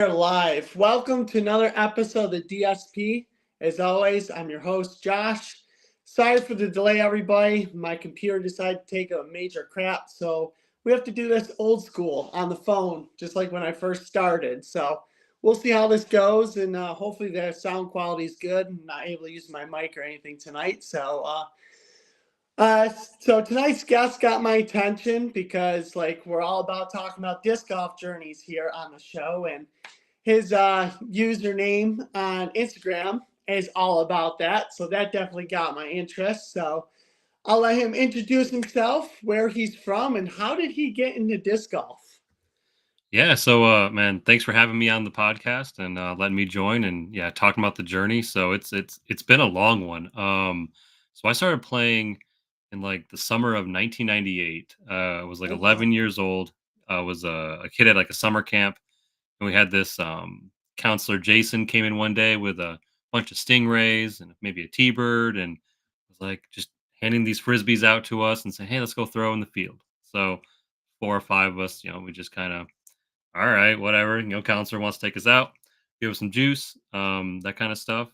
We're live. Welcome to another episode of the DSP. As always, I'm your host, Josh. Sorry for the delay, everybody. My computer decided to take a major crap, so we have to do this old school on the phone, just like when I first started. So we'll see how this goes, and hopefully the sound quality is good. I'm not able to use my mic or anything tonight, so tonight's guest got my attention because we're all about talking about disc golf journeys here on the show, and his username on Instagram is all about that. So that definitely got my interest. So I'll let him introduce himself, where he's from, and how did he get into disc golf? Yeah, so man, thanks for having me on the podcast and letting me join and yeah, talking about the journey. So it's been a long one. So I started playing in like the summer of 1998. I was like Oh, wow. 11 years old. I was a kid at like a summer camp, and we had this counselor Jason came in one day with a bunch of stingrays and maybe a T-bird, and was like just handing these frisbees out to us and saying, "Hey, let's go throw in the field." So four or five of us, we just kind of all right, whatever. Counselor wants to take us out, give us some juice, that kind of stuff.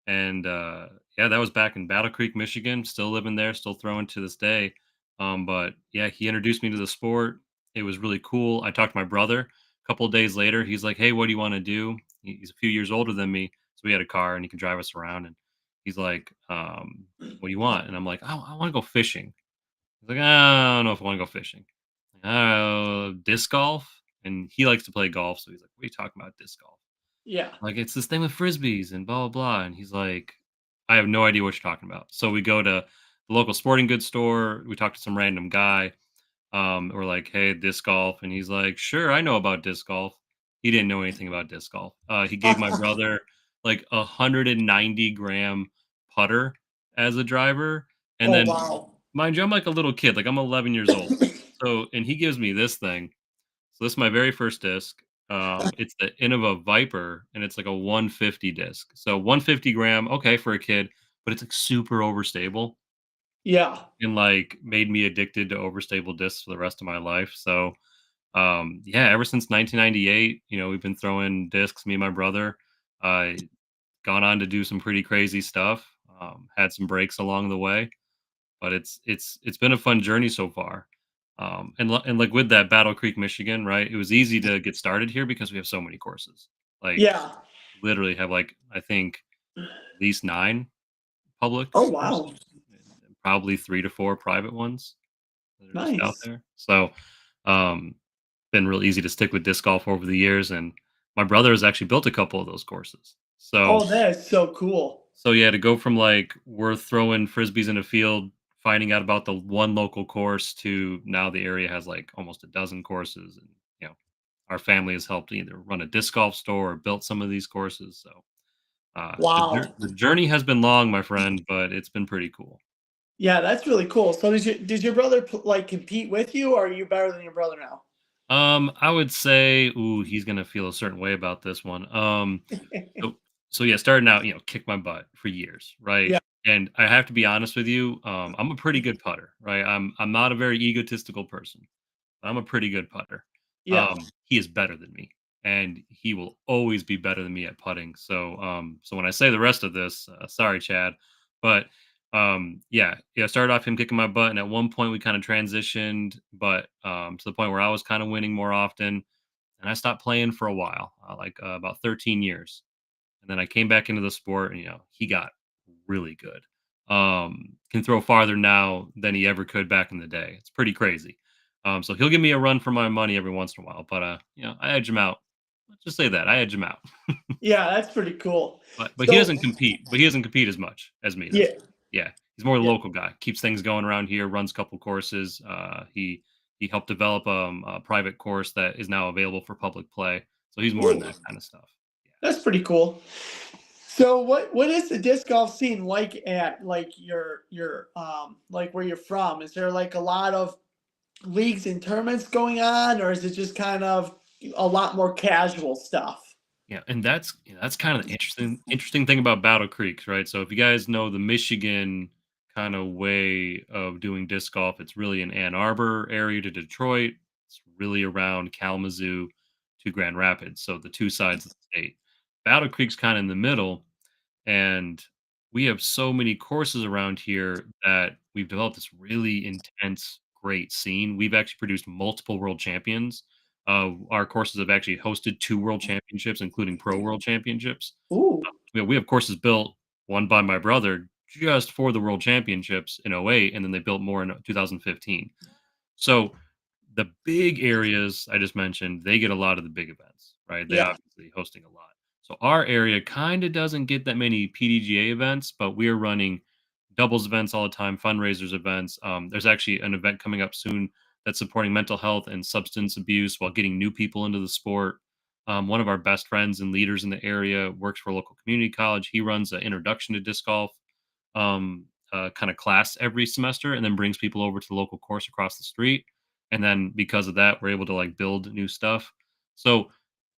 And yeah, that was back in Battle Creek, Michigan. Still living there, still throwing to this day. But yeah, he introduced me to the sport. It was really cool. I talked to my brother a couple of days later. He's like, "Hey, what do you want to do?" He's a few years older than me, so we had a car and he can drive us around. And he's like, "What do you want?" And I'm like, "Oh, I want to go fishing." He's like, "I don't know if I want to go fishing." Disc golf, and he likes to play golf, so he's like, "What are you talking about, disc golf?" Yeah. Like, "It's this thing with frisbees and blah blah blah," and he's like, "I have no idea what you're talking about." So we go to the local sporting goods store. We talk to some random guy. We're like, "Hey, disc golf," and he's like, "Sure, I know about disc golf." He didn't know anything about disc golf. He gave my brother like 190-gram putter as a driver, and Oh, then wow. mind you, I'm like a little kid, like I'm 11 years old. So, and he gives me this thing. So this is my very first disc. It's the Innova Viper, and it's like a 150 disc. So 150 gram, okay for a kid, but it's like super overstable Yeah. and like made me addicted to overstable discs for the rest of my life. So yeah, ever since 1998, we've been throwing discs, me and my brother. Uh, Gone on to do some pretty crazy stuff. Had some breaks along the way, but it's been a fun journey so far. And like with that Battle Creek, Michigan, right? It was easy to get started here because we have so many courses. Like Yeah. literally have like I think at least 9 public Oh, wow. courses and probably 3 to 4 private ones that are just out Nice. there. So um been real easy to stick with disc golf over the years, and my brother has actually built a couple of those courses. So Oh, that is so cool. So yeah, to go from like we're throwing frisbees in a field, finding out about the one local course to now the area has like almost a dozen courses, and our family has helped either run a disc golf store or built some of these courses. So Wow. the journey has been long, my friend, but it's been pretty cool. Yeah, that's really cool. So did your brother compete with you, or are you better than your brother now? I would say, ooh, he's gonna feel a certain way about this one. So so yeah, starting out, kick my butt for years, right? Yeah. And I have to be honest with you, I'm a pretty good putter, right? I'm not a very egotistical person. I'm a pretty good putter. Yeah. He is better than me, and he will always be better than me at putting. So when I say the rest of this, sorry, Chad, but yeah, started off him kicking my butt, and at one point we kind of transitioned, but to the point where I was kind of winning more often, and I stopped playing for a while, about 13 years, and then I came back into the sport, and he got really good. Can throw farther now than he ever could back in the day. It's pretty crazy. So he'll give me a run for my money every once in a while, but I edge him out. Let's just say that I edge him out. Yeah, that's pretty cool. But he So doesn't compete. But he doesn't compete as much as me though. yeah, Yeah, he's more the yeah. local guy. Keeps things going around here. Runs a couple courses. He helped develop a private course that is now available for public play. So he's more in Ooh, that kind of stuff. that's pretty cool. So what is the disc golf scene like at your like where you're from? Is there like a lot of leagues and tournaments going on, or is it just kind of a lot more casual stuff? Yeah, and that's kind of the interesting thing about Battle Creeks, right? So if you guys know the Michigan kind of way of doing disc golf, it's really in Ann Arbor area to Detroit. It's really around Kalamazoo. to Grand Rapids, so the two sides of the state. Battle Creek's kind of in the middle, and we have so many courses around here that we've developed this really intense, great scene. We've actually produced multiple world champions. Our courses have actually hosted two world championships, including pro world championships. Ooh. We have courses built, one by my brother, just for the world championships in '08, and then they built more in 2015. So the big areas I just mentioned, they get a lot of the big events, right? They Yeah. obviously hosting a lot. So our area kind of doesn't get that many PDGA events, but we're running doubles events all the time, fundraisers events. There's actually an event coming up soon that's supporting mental health and substance abuse while getting new people into the sport. One of our best friends and leaders in the area works for a local community college. He runs an introduction to disc golf kind of class every semester, and then brings people over to the local course across the street. And then because of that, we're able to like build new stuff. So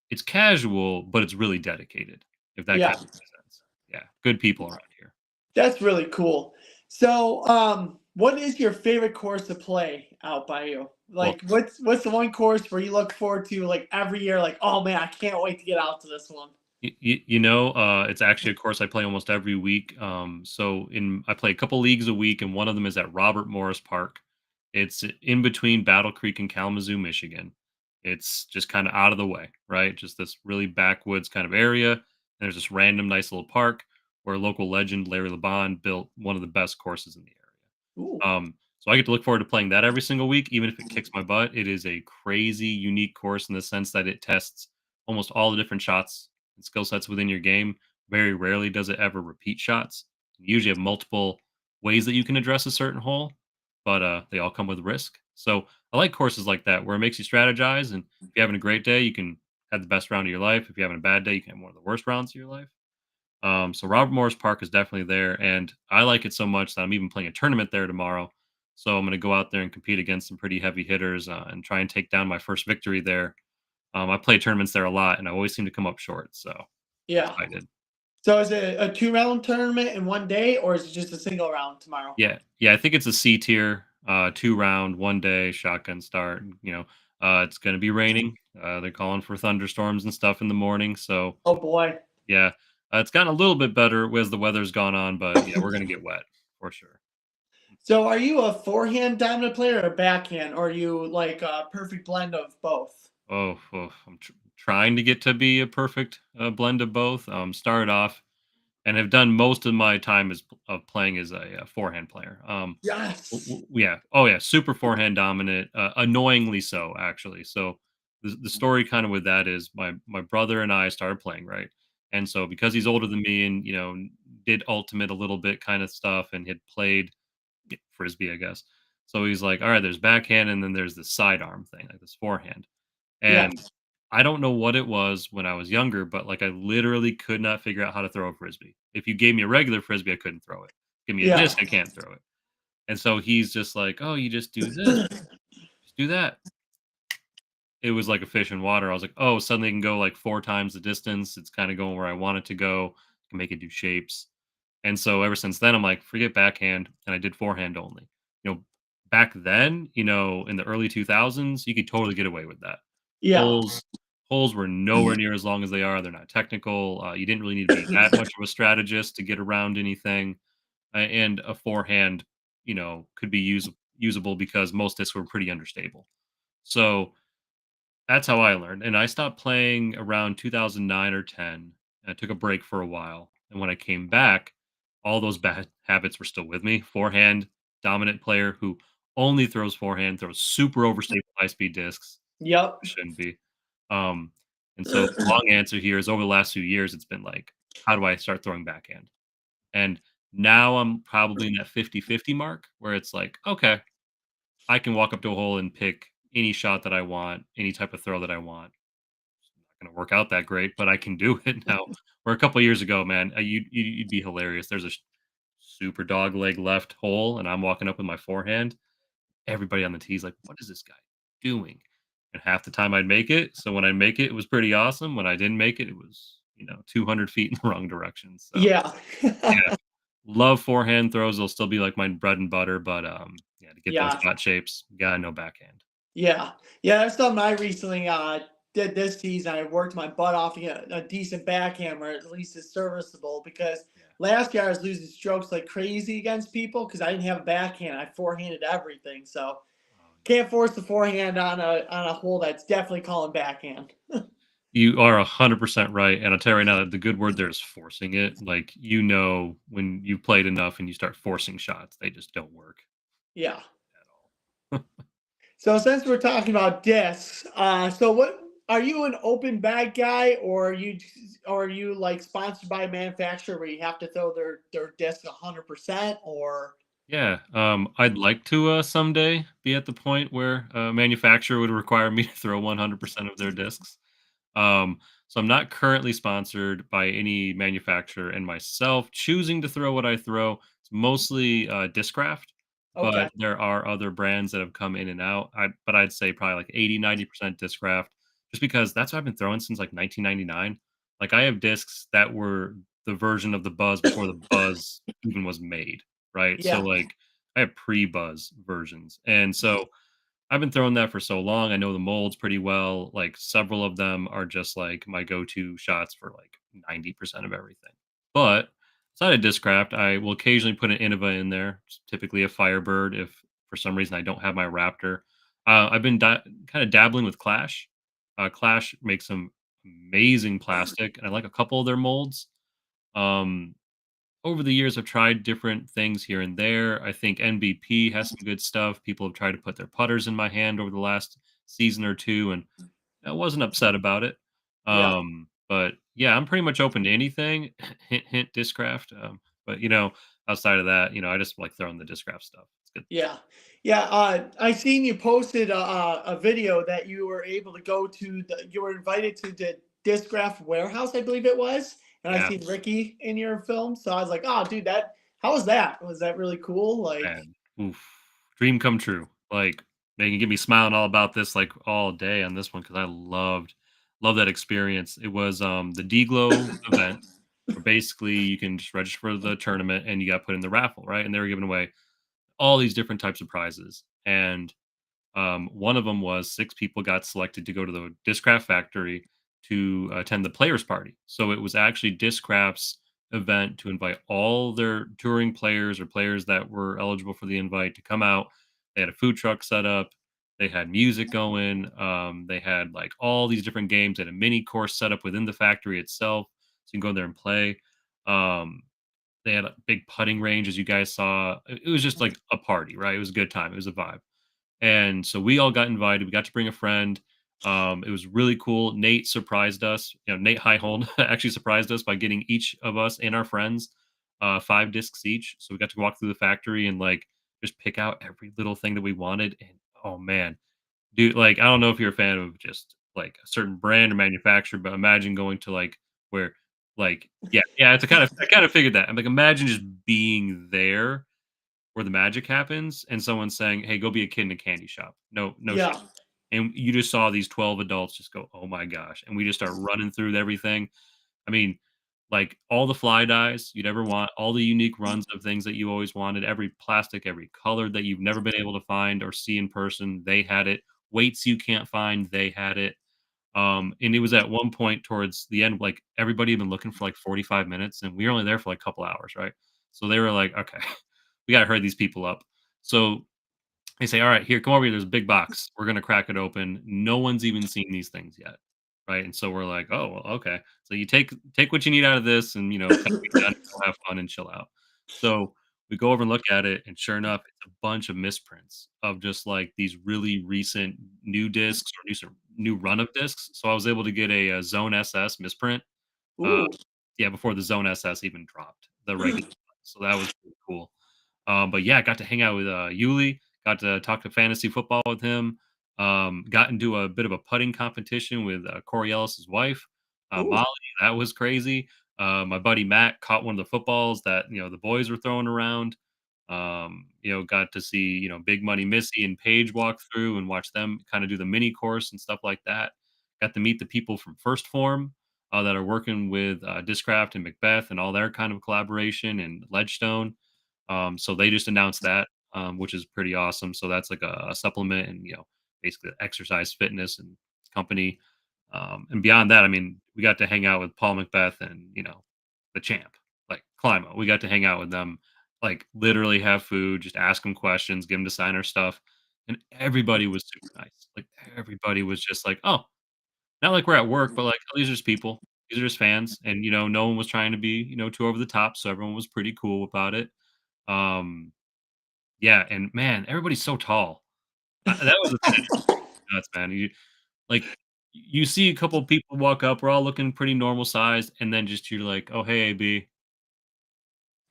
it's casual, but it's really dedicated, if that kind Yeah. of makes sense. Yeah, good people around here. That's really cool. So, what is your favorite course to play out by you? Well, Like, what's the one course where you look forward to like every year? Like, oh man, I can't wait to get out to this one. it's actually a course I play almost every week. So in I play a couple leagues a week, and one of them is at Robert Morris Park. It's in between Battle Creek and Kalamazoo, Michigan. It's just kind of out of the way, right? Just this really backwoods kind of area. And there's this random nice little park where local legend Larry LeBon built one of the best courses in the Ooh. area. So I get to look forward to playing that every single week, even if it kicks my butt. It is a crazy, unique course in the sense that it tests almost all the different shots and skill sets within your game. Very rarely does it ever repeat shots. You usually have multiple ways that you can address a certain hole, but they all come with risk. So I like courses like that where it makes you strategize. And if you're having a great day, you can have the best round of your life. If you're having a bad day, you can have one of the worst rounds of your life. So Robert Morris Park is definitely there, and I like it so much that I'm even playing a tournament there tomorrow. So I'm going to go out there and compete against some pretty heavy hitters and try and take down my first victory there. I play tournaments there a lot, and I always seem to come up short. So Yeah. excited. So is it a 2 round tournament in one day, or is it just a single round tomorrow? Yeah. I think it's a C tier, 2 round, 1 day shotgun start. It's going to be raining. They're calling for thunderstorms and stuff in the morning. So Oh boy. yeah, it's gotten a little bit better as the weather's gone on, but yeah, we're going to get wet for sure. So are you a forehand dominant player or backhand, or are you like a perfect blend of both? I'm trying to get to be a perfect blend of both. Started off and have done most of my time of playing as a forehand player. Yes. Yeah, oh yeah, super forehand dominant, annoyingly so actually. So the story kind of with that is my brother and I started playing, right, and so because he's older than me and did ultimate a little bit kind of stuff and had played frisbee, I guess. So he's like, all right, there's backhand and then there's this sidearm thing, like this forehand. And Yes. I don't know what it was when I was younger, but like I literally could not figure out how to throw a frisbee. If you gave me a regular frisbee, I couldn't throw it. Give me a Yeah. disc, I can't throw it. And so he's just like, "Oh, you just do this, just do that." It was like a fish in water. I was like, "Oh, suddenly it can go like 4 times the distance. It's kind of going where I want it to go. I can make it do shapes." And so ever since then, I'm like, forget backhand, and I did forehand only. You know, back then, in the early 2000s, you could totally get away with that. Yeah. Holes holes were nowhere near as long as they are. They're not technical. You didn't really need to be that much of a strategist to get around anything. And a forehand, could be usable because most discs were pretty understable. So that's how I learned. And I stopped playing around 2009 or 10. I took a break for a while. And when I came back, all those bad habits were still with me. Forehand, dominant player who only throws forehand, throws super overstable high speed discs. Yep. Shouldn't be. Um, and so the long answer here is over the last few years, it's been like, how do I start throwing backhand? And now I'm probably in that 50-50 mark where it's like, okay, I can walk up to a hole and pick any shot that I want, any type of throw that I want. It's not going to work out that great, but I can do it now. Where a couple of years ago, man, you'd be hilarious. There's a super dog leg left hole, and I'm walking up with my forehand. Everybody on the tee's like, "What is this guy doing?" And half the time I'd make it. So when I make it, it was pretty awesome. When I didn't make it, it was 200 feet in the wrong direction. So Yeah. yeah, love forehand throws. They'll still be like my bread and butter, but yeah, to get those Yeah. shot shapes, gotta know backhand. Yeah. Yeah. That's something I recently did this season, I worked my butt off to get a decent backhand, or at least it's serviceable. Because Yeah. last year I was losing strokes like crazy against people because I didn't have a backhand. I forehanded everything, so Oh, can't force the forehand on a hole that's definitely calling backhand. you are 100% right, and I'll tell you right now that the good word there is forcing it. Like, when you've played enough and you start forcing shots, they just don't work Yeah. at all. So since we're talking about discs, so what are you an open bag guy, or are you like sponsored by a manufacturer where you have to throw their disc 100%, or Yeah, I'd like to, someday be at the point where a manufacturer would require me to throw 100% of their discs. Um, so I'm not currently sponsored by any manufacturer, and myself choosing to throw what I throw. It's mostly discraft, okay, but there are other brands that have come in and out. But I'd say probably like 80-90% discraft, just because that's what I've been throwing since like 1999. Like, I have discs that were the version of the Buzz before the Buzz even was made, right? So yeah, like I have pre-Buzz versions, and so I've been throwing that for so long. I know the molds pretty well. Like, several of them are just like my go-to shots for like 90% of everything. But outside of Discraft, I will occasionally put an Innova in there, typically a Firebird if for some reason I don't have my Raptor. I've been kind of dabbling with Clash. Clash makes some amazing plastic, and I like a couple of their molds. Um, Over the years, I've tried different things here and there. I think NBP has some good stuff. People have tried to put their putters in my hand over the last season or two, and I wasn't upset about it. yeah. But yeah, I'm pretty much open to anything. Hint, hint, Discraft. But outside of that, I just like throwing the Discraft stuff. It's good. Yeah, yeah. I seen you posted a video that you were able to go to you were invited to the Discraft warehouse, I believe it was, and I Yeah, seen Ricky in your film, so I was like, oh, dude, how was that? Was that really cool? Like, man. Oof. Dream come true. Like, they can get me smiling all about this like all day on this one because I love that experience. It was the D-Glow event where basically you can just register for the tournament and you got put in the raffle, right? And they were giving away all these different types of prizes. And one of them was 6 people got selected to go to the Discraft factory to attend the players party. So it was actually Discraft's event to invite all their touring players or players that were eligible for the invite to come out. They had a food truck set up. They had music going. They had like all these different games. They had a mini course set up within the factory itself, so you can go there and play. Um, they had a big putting range, as you guys saw. It was just like a party, right? It was a good time. It was a vibe. And so we all got invited. We got to bring a friend. It was really cool. Nate surprised us. Nate Highholm actually surprised us by getting each of us and our friends 5 discs each. So we got to walk through the factory and like just pick out every little thing that we wanted. And oh man, dude, like I don't know if you're a fan of just like a certain brand or manufacturer, but imagine going to like where like yeah, it's a kind of I kind of figured that. I'm like, imagine just being there where the magic happens and someone saying, "Hey, go be a kid in a candy shop." No shit. yeah, And you just saw these 12 adults just go, "Oh my gosh." And we just start running through everything. I mean, like all the fly dyes you'd ever want, all the unique runs of things that you always wanted, every plastic, every color that you've never been able to find or see in person, they had it. Weights you can't find, they had it. And it was at one point towards the end, like everybody had been looking for like 45 minutes, and we were only there for like a couple hours, right? So they were like, okay, we got to hurry these people up. So they say, all right, here, come over here. There's a big box. We're going to crack it open. No one's even seen these things yet. Right. And so we're like, oh, well, okay. So you take what you need out of this and, kind of be done, go have fun and chill out. So we go over and look at it. And sure enough, it's a bunch of misprints of just like these really recent new discs or new run of discs. So I was able to get a Zone SS misprint. Uh, ooh, yeah, before the Zone SS even dropped the regular. So that was pretty cool. But yeah, got to hang out with Yuli, got to talk to fantasy football with him. Got into a bit of a putting competition with Corey Ellis's wife, ooh, Molly. That was crazy. My buddy Matt caught one of the footballs that the boys were throwing around. Got to see Big Money Missy and Paige walk through and watch them kind of do the mini course and stuff like that. Got to meet the people from First Form that are working with Discraft and Macbeth and all their kind of collaboration and Ledgestone. So they just announced that, which is pretty awesome. So that's like a supplement and basically exercise fitness and company. And beyond that, I mean, we got to hang out with Paul Macbeth and the champ, like Climo. We got to hang out with them, like literally have food, just ask them questions, give them to sign our stuff, and everybody was super nice. Like everybody was just like, oh, not like we're at work, but like oh, these are just people. These are just fans, and no one was trying to be too over the top, so everyone was pretty cool about it. Um, yeah, and man, everybody's so tall. That was the thing that drove me nuts, man. Like, you see a couple people walk up, we're all looking pretty normal sized, and then just you're like, "Oh, hey, AB.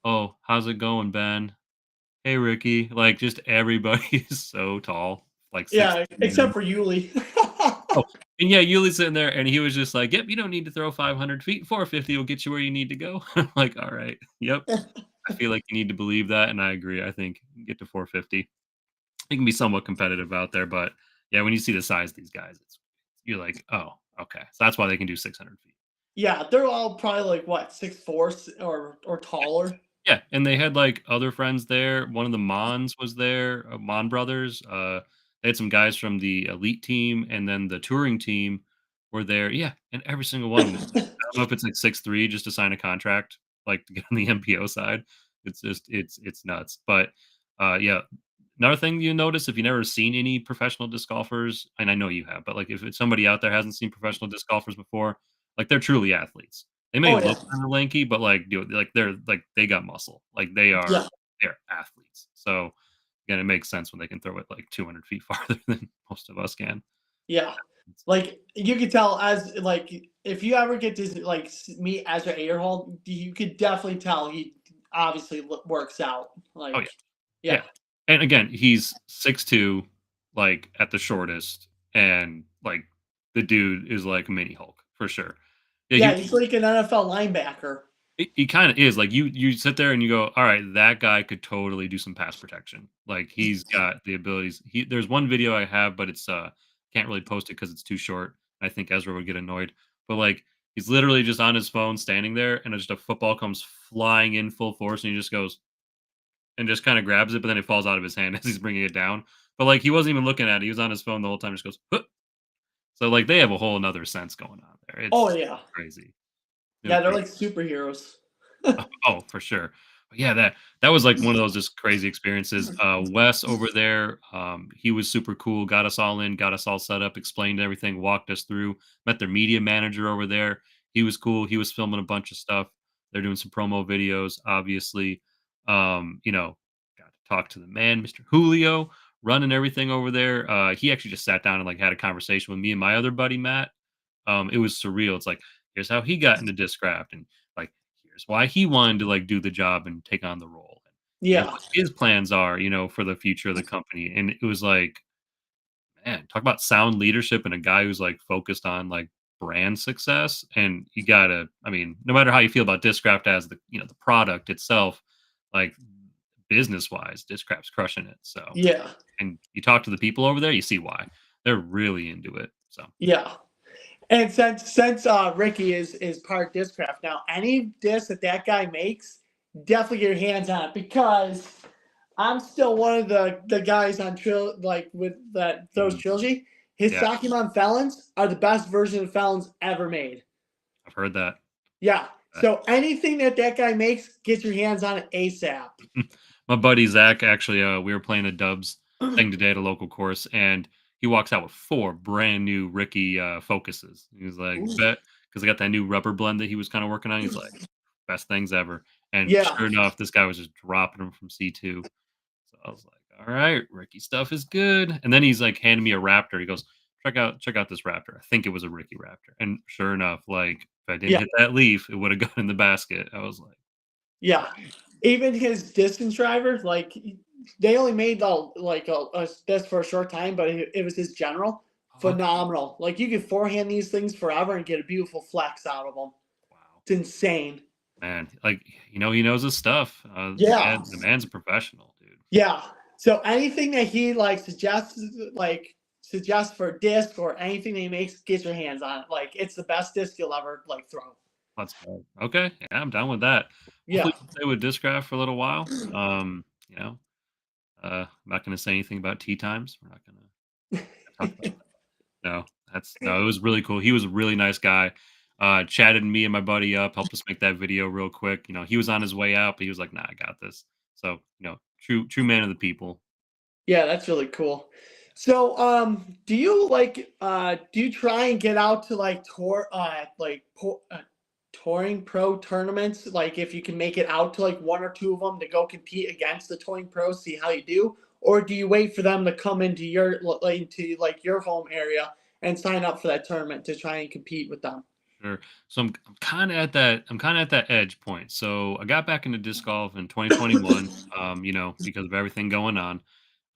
Oh, how's it going, Ben? Hey, Ricky." Like, just everybody is so tall, like 6 Yeah, even. except for Yuli. Oh, and yeah, Yuli's sitting there, and he was just like, "Yep, you don't need to throw 500 feet. 450 will get you where you need to go." I'm like, "All right. Yep." I feel like you need to believe that, and I agree. I think you get to 450. It can be somewhat competitive out there, but yeah, when you see the size of these guys, you're like, "Oh, okay." So that's why they can do 600 feet. Yeah, they're all probably like what, 6'4" or taller. Yeah, and they had, like, other friends there. One of the Mons was there, Mon brothers. They had some guys from the elite team, and then the touring team were there. Yeah, and every single one of them was like I don't know if it's, like, 6'3" just to sign a contract, like, to get on the MPO side. It's just it's nuts, but, yeah. Another thing you notice if you've never seen any professional disc golfers, and I know you have, but, like, if it's somebody out there hasn't seen professional disc golfers before, like, they're truly athletes. They may Oh yeah, look kinda lanky, but, like, dude, like, they're like, they got muscle. Like, yeah, they're athletes. So, again, it makes sense when they can throw it, like, 200 feet farther than most of us can. yeah. Like you could tell as like if you ever get to like meet Ezra Aderhold, you could definitely tell he obviously works out. Oh, yeah. Like, Yeah. yeah, And, again, he's 6'2", like, at the shortest, and, like, the dude is like mini Hulk for sure. Yeah, yeah, he's like an NFL linebacker. he kinda is, like, you sit there and you go, "Alright, that guy could totally do some pass protection." Like, he's got the abilities. There's one video I have, but it's, can't really post it because it's too short. I think Ezra would get annoyed. But, like, he's literally just on his phone standing there, and just a football comes flying in full force, and he just goes and just kinda grabs it, but then it falls out of his hand as he's bringing it down. But, like, he wasn't even looking at it, he was on his phone the whole time, just goes, "Huh." So, like, they have a whole 'nother sense going on there. Oh It's yeah, crazy. It was yeah, they're pretty like superheroes. Oh, for sure. But yeah, that was like one of those just crazy experiences. Wes over there, he was super cool. Got us all in, got us all set up, explained everything, walked us through. Met their media manager over there. He was cool. He was filming a bunch of stuff. They're doing some promo videos, obviously. Got to talk to the man, Mr. Julio, running everything over there. He actually just sat down and like had a conversation with me and my other buddy Matt. It was surreal. It's like here's how he got into discraft, and like here's why he wanted to like do the job and take on the role. And here's Yeah, what his plans are, for the future of the company. And it was like, man, talk about sound leadership and a guy who's like focused on like brand success. And you gotta, I mean, no matter how you feel about Discraft as the product itself, like business wise, Discraft's crushing it. So, yeah, and you talk to the people over there, you see why they're really into it. So, yeah. And since Ricky is part discraft now, any disc that guy makes, definitely get your hands on it because I'm still one of the guys on like with that those mhm, trilogy. His yeah, Sakimon Felons are the best version of Felons ever made. I've heard that. Yeah. So anything that guy makes, get your hands on it ASAP. My buddy Zach actually, we were playing a Dubs thing today at a local course, and he walks out with 4 brand new Ricky Focuses. He was like, "Bet," because I got that new rubber blend that he was kind of working on. He's like, "Best things ever." And Yeah. sure enough, this guy was just dropping them from C2. So I was like, "All right, Ricky stuff is good." And then he's like handing me a Raptor. He goes, check out this Raptor." I think it was a Ricky Raptor. And sure enough, like if I didn't Yeah. hit that leaf, it would have gone in the basket. I was like, Yeah. Even his distance driver, like they only made like this for a short time, but it was his general. "Oh, okay, Phenomenal. Like you could forehand these things forever and get a beautiful flex out of them. wow." It's insane. Man, like, he knows his stuff. Yeah. The man's a professional, dude. Yeah. So anything that he suggests for disc or anything that he makes, get your hands on it. Like it's the best disc you'll ever like throw. Let's go. Okay, yeah, I'm down with that. Hopefully, Yeah. you stay with Discraft for a little while. I'm not gonna say anything about tea times. We're not gonna talk about that. No. That's no, it was really cool. He was a really nice guy. Chatted me and my buddy up, helped us make that video real quick. He was on his way out, but he was like, "Nah, I got this." So, true man of the people. Yeah, that's really cool. So, do you do you try and get out to touring pro tournaments? Like, if you can make it out to like one or two of them to go compete against the touring pros, see how you do, or do you wait for them to come into your home area and sign up for that tournament to try and compete with them? Sure. So I'm kind of at that edge point. So I got back into disc golf in 2021. Because of everything going on.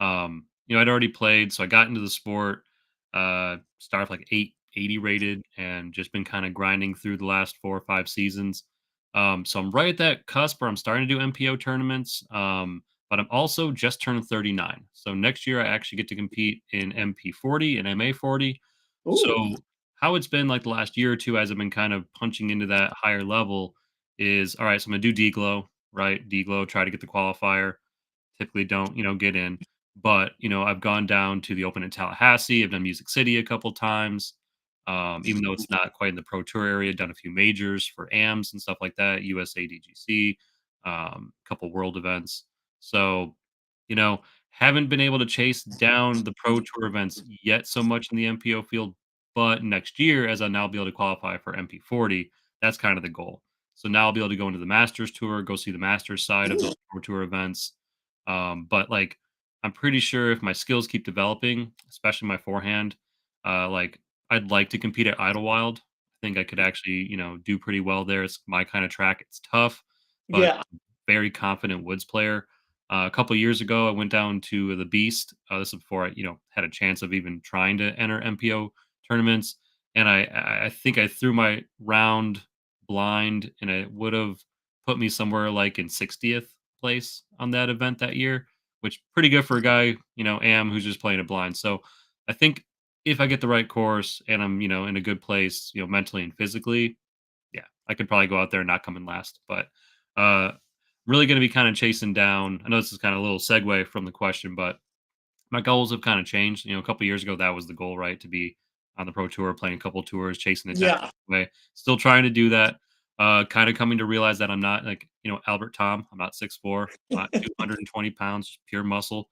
I'd already played, so I got into the sport. Started with like 880 rated, and just been kind of grinding through the last 4 or 5 seasons. So I'm right at that cusp where I'm starting to do MPO tournaments. But I'm also just turned 39. So next year I actually get to compete in MP40 and MA40. Ooh, So how it's been like the last year or two as I've been kind of punching into that higher level is all right. So I'm gonna do D-Glow, right? D-Glow, try to get the qualifier. Typically don't, get in. But, I've gone down to the Open in Tallahassee. I've done Music City a couple times. Even though it's not quite in the pro tour area, done a few majors for AMs and stuff like that, USA DGC, a couple world events. So, you know, haven't been able to chase down the pro tour events yet so much in the MPO field, but next year, as I now be able to qualify for MP40, that's kind of the goal. So now I'll be able to go into the Masters tour, go see the Masters side of those pro tour events. But like, I'm pretty sure if my skills keep developing, especially my forehand, like I'd like to compete at Idlewild. I think I could actually, do pretty well there. It's my kind of track. It's tough, but yeah, very confident woods player. A couple years ago, I went down to the Beast. This is before I, had a chance of even trying to enter MPO tournaments, and I think I threw my round blind, and it would have put me somewhere like in 60th place on that event that year, which pretty good for a guy, am who's just playing it blind. So I think if I get the right course and I'm, in a good place, mentally and physically, yeah, I could probably go out there and not come in last. But uh really going to be kind of chasing down. I know this is kind of a little segue from the question, but my goals have kind of changed. A couple years ago, that was the goal, right? To be on the pro tour, playing a couple tours, chasing the yeah, way. Still trying to do that. Kind of coming to realize that I'm not like, Albert Tom. I'm not 6'4", not 220 pounds, just pure muscle.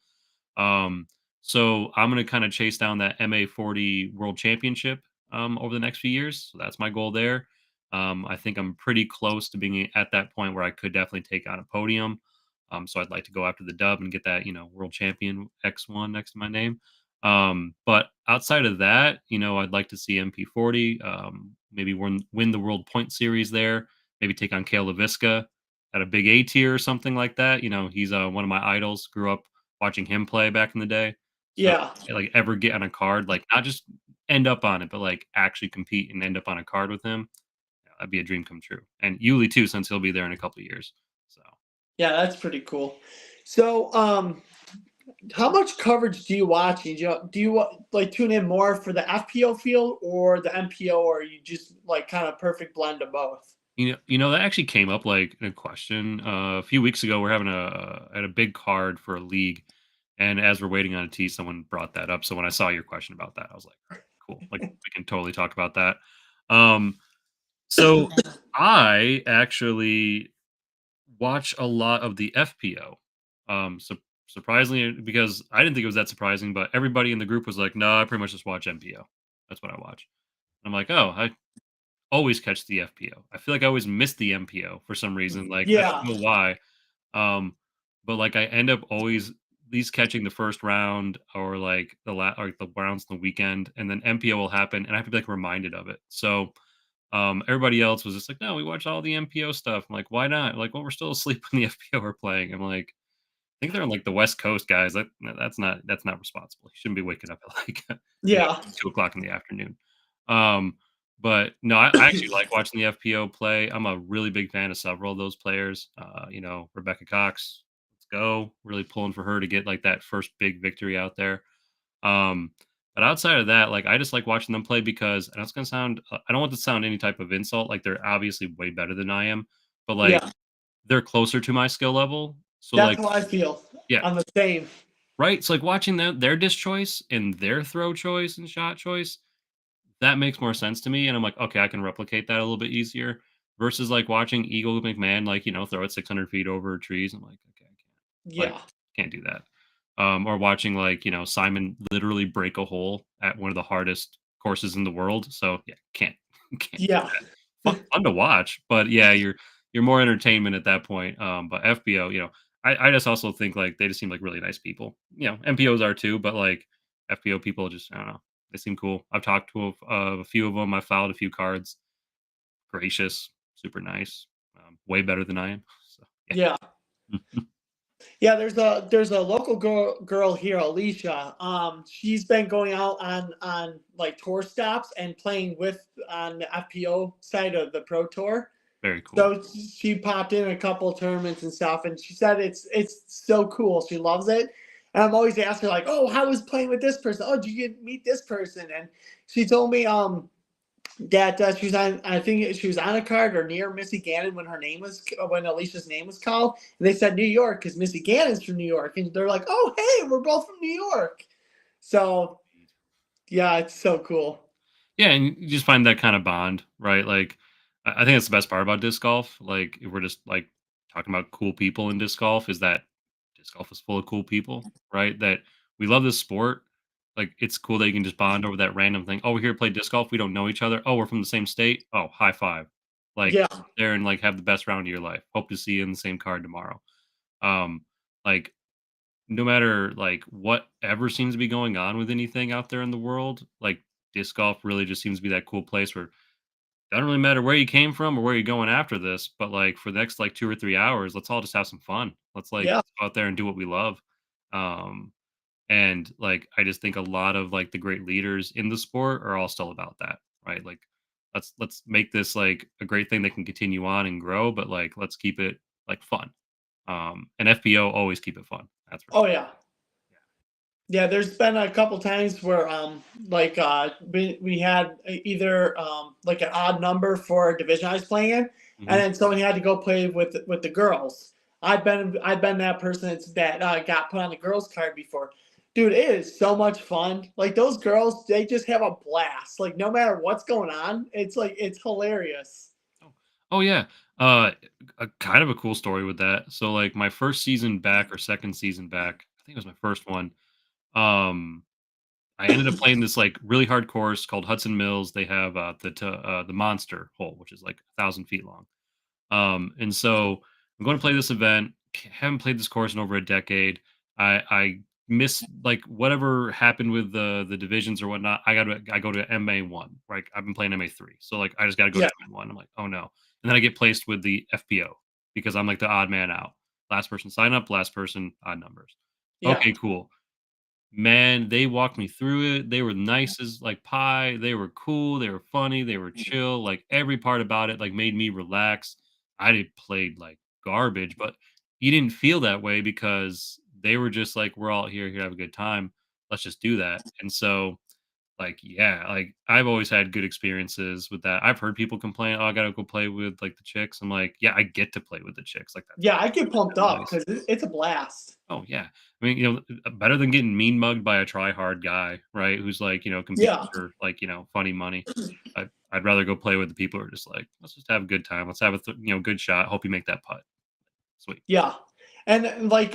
Um, so I'm going to kind of chase down that MA40 World Championship over the next few years. So that's my goal there. I think I'm pretty close to being at that point where I could definitely take on a podium. So I'd like to go after the dub and get that, world champion X1 next to my name. But outside of that, I'd like to see MP40, maybe win the World Point Series there, maybe take on Kale LaVisca at a big A tier or something like that. He's one of my idols. Grew up watching him play back in the day. So yeah. like ever get on a card, like not just end up on it, but like actually compete and end up on a card with him. That'd be a dream come true. And Yuli too, since he'll be there in a couple of years. So Yeah, that's pretty cool. So, how much coverage do you watch? Do you like tune in more for the FPO field or the MPO, or are you just like kind of perfect blend of both? that actually came up like in a question a few weeks ago. We're having at a big card for a league, and as we're waiting on a tee, someone brought that up. So when I saw your question about that, I was like, all right, cool. Like we can totally talk about that. Um, so I actually watch a lot of the FPO. So surprisingly, because I didn't think it was that surprising, but everybody in the group was like, "No, I pretty much just watch MPO. That's what I watch." I'm like, "Oh, I always catch the FPO. I feel like I always miss the MPO for some reason. Like I Yeah, don't know why, um, but like I end up always at least catching the first round or like or the rounds on the weekend, and then MPO will happen, and I have to be like reminded of it. So everybody else was just like, no, we watch all the MPO stuff. I'm like, why not? Like, well, we're still asleep when the FPO are playing. I'm like, I think they're on like the West Coast guys. That's not responsible. You shouldn't be waking up at like yeah, 2 o'clock in the afternoon. Um, but no, I actually like watching the FPO play. I'm a really big fan of several of those players. Rebecca Cox, let's go. Really pulling for her to get like that first big victory out there. Um, but outside of that, like I just like watching them play because and it's gonna sound I don't want to sound any type of insult. Like they're obviously way better than I am, but like yeah. they're closer to my skill level. So That's like how I feel. yeah, I'm the same. right. So like watching their disc choice and their throw choice and shot choice, that makes more sense to me, and I'm like, "Okay, I can replicate that a little bit easier," versus, like, watching Eagle McMahon, like, throw it 600 feet over trees. I'm like, "Okay, I can't." Like, Yeah. can't do that. Or watching, like, Simon literally break a hole at one of the hardest courses in the world, so, yeah, can't do Yeah. that. Fun to watch, but, yeah, you're more entertainment at that point, but FBO, I just also think, like, they just seem like really nice people. MPOs are too, but, like, FBO people just I don't know, they seem cool. I've talked to a few of them. I filed a few cards. Gracious, super nice, way better than I am, so, yeah. Yeah. Yeah, there's a local girl here, Alicia. She's been going out on like tour stops and playing with on the FPO side of the Pro Tour. Very cool. So she popped in a couple of tournaments and stuff, and she said it's so cool. She loves it. And I'm always asking her like, "Oh, how was playing with this person? Oh, did you get meet this person?" And she told me that she was on, I think she was on a card or near Missy Gannon when Alicia's name was called, and they said New York because Missy Gannon's from New York, and they're like, "Oh, hey, we're both from New York." So yeah, it's so cool. Yeah, and you just find that kind of bond, right? Like, I think that's the best part about disc golf. Like, if we're just like talking about cool people in disc golf, is that disc golf is full of cool people, right? That we love this sport. Like, it's cool that you can just bond over that random thing. Oh, we're here to play disc golf. We don't know each other. Oh, we're from the same state. Oh, high five. Like, Yeah, sit there and like have the best round of your life. Hope to see you in the same card tomorrow. Um, like no matter like whatever seems to be going on with anything out there in the world, like disc golf really just seems to be that cool place where it doesn't really matter where you came from or where you're going after this, but like for the next like 2 or 3 hours, let's all just have some fun. Let's like yeah, go out there and do what we love. Um, and like I just think a lot of like the great leaders in the sport are all still about that, right? Like let's make this like a great thing that can continue on and grow, but like let's keep it like fun. And FBO always keep it fun. That's for oh sure. yeah. Yeah, there's been a couple times where like we had either like an odd number for a division I was playing in, and Mhm. then someone had to go play with the girls. I've been that person that got put on the girls card before. Dude, it is so much fun. Like those girls, they just have a blast. Like no matter what's going on, it's hilarious. Oh. Oh, yeah. Uh, a kind of a cool story with that. So, like, my first season back or second season back, I think it was my first one. Um, I ended up playing this like really hard course called Hudson Mills. They have the monster hole, which is like 1,000 feet long. And so I'm going to play this event. Haven't played this course in over a decade. I miss like whatever happened with the divisions or whatnot. I go to MA1. Right, I've been playing MA3, so like I just got to go to Yeah, MA1. I'm like, oh no, and then I get placed with the FPO because I'm like the odd man out. Last person sign up, last person odd numbers. yeah, Okay, cool. Man, they walked me through it. They were nice as like pie. They were cool. They were funny. They were chill. Like every part about it, like made me relax. I did played like garbage, but you didn't feel that way because they were just like, we're all here to have a good time. Let's just do that. And so, like, yeah, like I've always had good experiences with that. I've heard people complain, oh, I gotta go play with like the chicks. I'm like, yeah, I get to play with the chicks. Like that's yeah. I get pumped really up nice. because it's a blast. Oh, yeah. I mean, better than getting mean mugged by a try-hard guy, right? Who's like, competing Yeah, for like, funny money. I'd rather go play with the people who are just like, let's just have a good time. Let's have a good shot. Hope you make that putt. Sweet. yeah, and like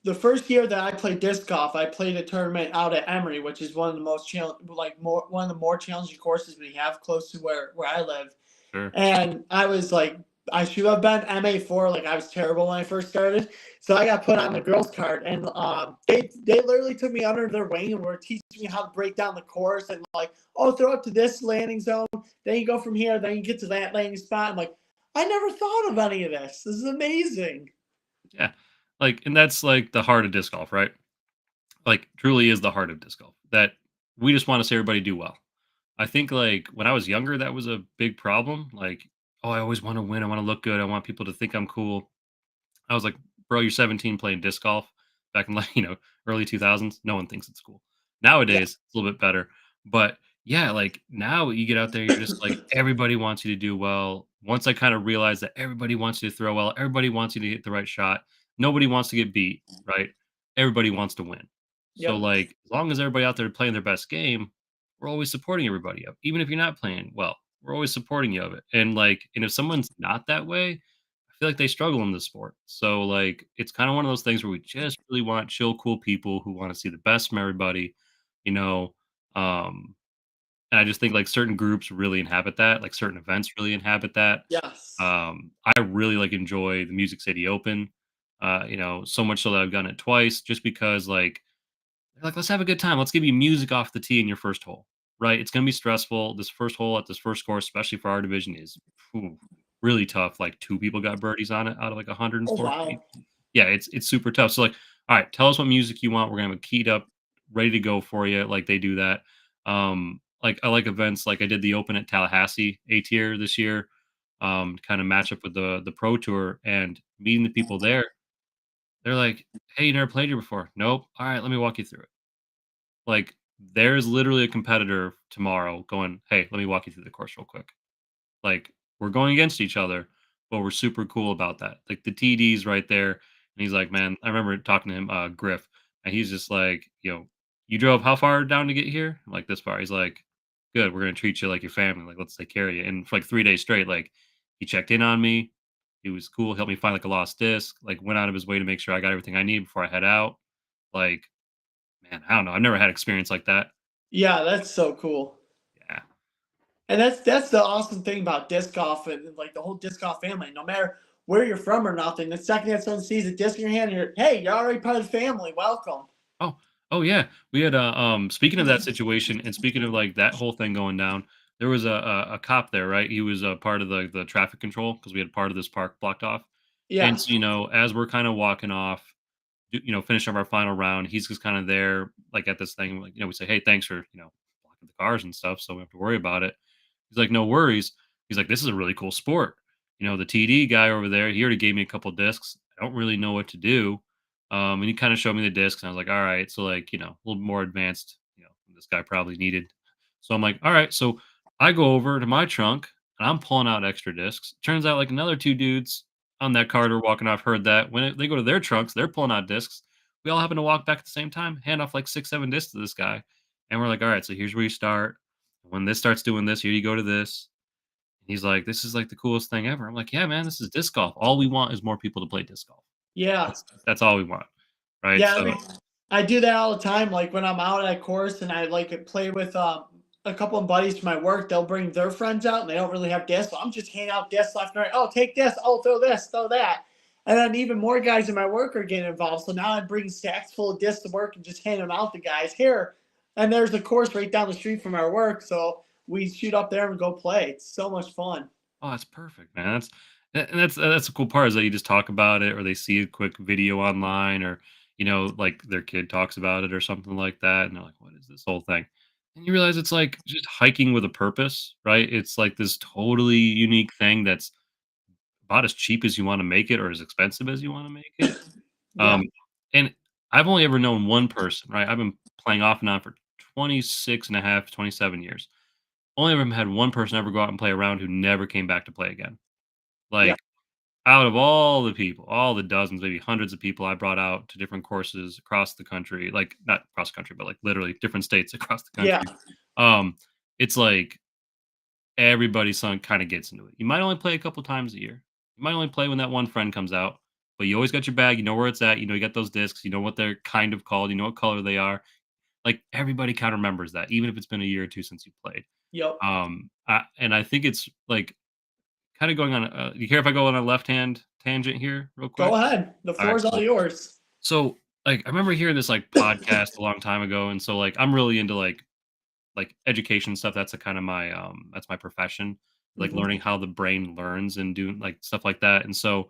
the first year that I played disc golf, I played a tournament out at Emory, which is one of the most one of the more challenging courses we have close to where I live. Sure. And I was like, I should have been MA4. Like I was terrible when I first started, so I got put on the girls card, and they literally took me under their wing and were teaching me how to break down the course and like, oh, throw it to this landing zone, then you go from here, then you get to that landing spot. I'm like, I never thought of any of this. This is amazing. Yeah. Like, and that's like the heart of disc golf, right? Like, truly is the heart of disc golf that we just want to see everybody do well. I think like when I was younger, that was a big problem. Like, oh, I always want to win. I want to look good. I want people to think I'm cool. I was like, "Bro, you're 17 playing disc golf back in like, early 2000s. No one thinks it's cool." Yeah, Nowadays, it's a little bit better. But yeah, like now you get out there, you're just like everybody wants you to do well. Once I kind of realized that everybody wants you to throw well, everybody wants you to hit the right shot. Nobody wants to get beat, right? Everybody wants to win. So yep, like as long as everybody out there playing their best game, we're always supporting everybody of. Even if you're not playing well, we're always supporting you of it. And like, and if someone's not that way, I feel like they struggle in the sport. So like, it's kind of one of those things where we just really want chill, cool people who want to see the best from everybody, you know. Um, and I just think like certain groups really inhabit that, like certain events really inhabit that. Yes. I really like enjoy the Music City Open, so much so that I've done it twice just because they're like, let's have a good time. Let's give you music off the tee in your first hole, right? It's going to be stressful. This first hole at this first course, especially for our division, is phew, really tough. Like two people got birdies on it out of like Oh 140. wow. Yeah, it's super tough. So like, all right, tell us what music you want. We're gonna have it keyed up, ready to go for you. Like they do that. Like I like events like I did the Open at Tallahassee A tier this year. Kind of match up with the Pro Tour and meeting the people there. They're like, hey, you never played here before? Nope. All right, let me walk you through it. Like, there's literally a competitor tomorrow going, "Hey, let me walk you through the course real quick." Like, we're going against each other, but we're super cool about that. Like, the TD's right there, and he's like, "Man," I remember talking to him, Griff, and he's just like, "You drove how far down to get here?" I'm like, "This far." He's like, "Good, we're gonna treat you like your family. Like, let's take care of you." And for like 3 days straight, like, he checked in on me. He was cool, helped me find like a lost disc, like went out of his way to make sure I got everything I need before I head out. Like, man, I don't know. I've never had experience like that. Yeah, that's so cool. Yeah. And that's the awesome thing about disc golf and like the whole disc golf family. No matter where you're from or nothing, the second that someone sees a disc in your hand, you're already part of the family. Welcome. Oh, oh yeah. We had speaking of that situation and speaking of like that whole thing going down, there was a cop there, right? He was a part of the traffic control because we had part of this park blocked off. And Yeah. so, as we're kind of walking off, finishing up our final round, he's just kind of there, like at this thing, like, we say, hey, thanks for, blocking the cars and stuff. So we don't have to worry about it. He's like, "No worries." He's like, "This is a really cool sport." The TD guy over there, he already gave me a couple discs. I don't really know what to do. And he kind of showed me the discs, and I was like, "All right." So like, a little more advanced, this guy probably needed. So I'm like, "All right." So I go over to my trunk and I'm pulling out extra discs. Turns out like another two dudes on that cart walking off heard that. They go to their trunks, they're pulling out discs. We all happen to walk back at the same time, hand off like 6, 7 discs to this guy. And we're like, all right, so here's where you start. When this starts doing this, here you go to this. And he's like, "This is like the coolest thing ever." I'm like, "Yeah, man, this is disc golf. All we want is more people to play disc golf. Yeah. That's all we want." Right? Yeah, I So, mean, I do that all the time. Like when I'm out at course and I like play with a couple of buddies from my work, they'll bring their friends out and they don't really have discs. So I'm just handing out discs left and right. Oh, take this. Oh, throw this, throw that. And then even more guys in my work are getting involved. So now I'm bringing stacks full of discs to work and just hand them out to guys here. And there's a course right down the street from our work. So we shoot up there and go play. It's so much fun. oh, that's perfect, man. That's the cool part is that you just talk about it or they see a quick video online or, like their kid talks about it or something like that. And they're like, "What is this whole thing?" And you realize it's like just hiking with a purpose, right? It's like this totally unique thing that's about as cheap as you want to make it or as expensive as you want to make it. Yeah. Um, and I've only ever known one person, right? I've been playing off and on for 26 and a half, 27 years. Only ever had one person ever go out and play around who never came back to play again. Yeah. Like, out of all the people, all the dozens, maybe hundreds of people I brought out to different courses across the country, like not across the country, but like literally different states across the Yeah. country. Um, it's like everybody's son kind of gets into it. You might only play a couple times a year. You might only play when that one friend comes out, but you always got your bag. You know where it's at. You got those discs. You know what they're kind of called. You know what color they are. Like everybody kind of remembers that, even if it's been a year or two since you played. Yep. And I think it's like kind of going on. You care if I go on a left hand tangent here, real Go quick? ahead. The All right, floor's all cool. yours. So, like, I remember hearing this like podcast a long time ago, and so like I'm really into like education stuff. That's a kind of my that's my profession, like Hmm. learning how the brain learns and doing like stuff like that. And so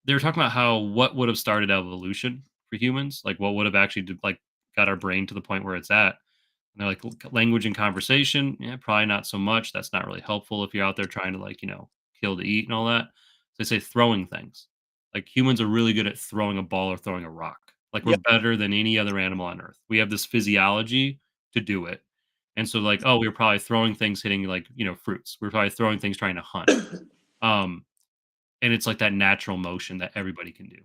they were talking about how what would have started evolution for humans, like what would have actually like got our brain to the point where it's at. And they're like language and conversation, yeah, probably not so much. That's not really helpful if you're out there trying to like kill to eat and all that. So they say throwing things. Like humans are really good at throwing a ball or throwing a rock. Like we're Yep. better than any other animal on earth. We have this physiology to do it. And so like, oh, we were probably throwing things hitting like, fruits. We are probably throwing things trying to hunt. Um, and it's like that natural motion that everybody can do.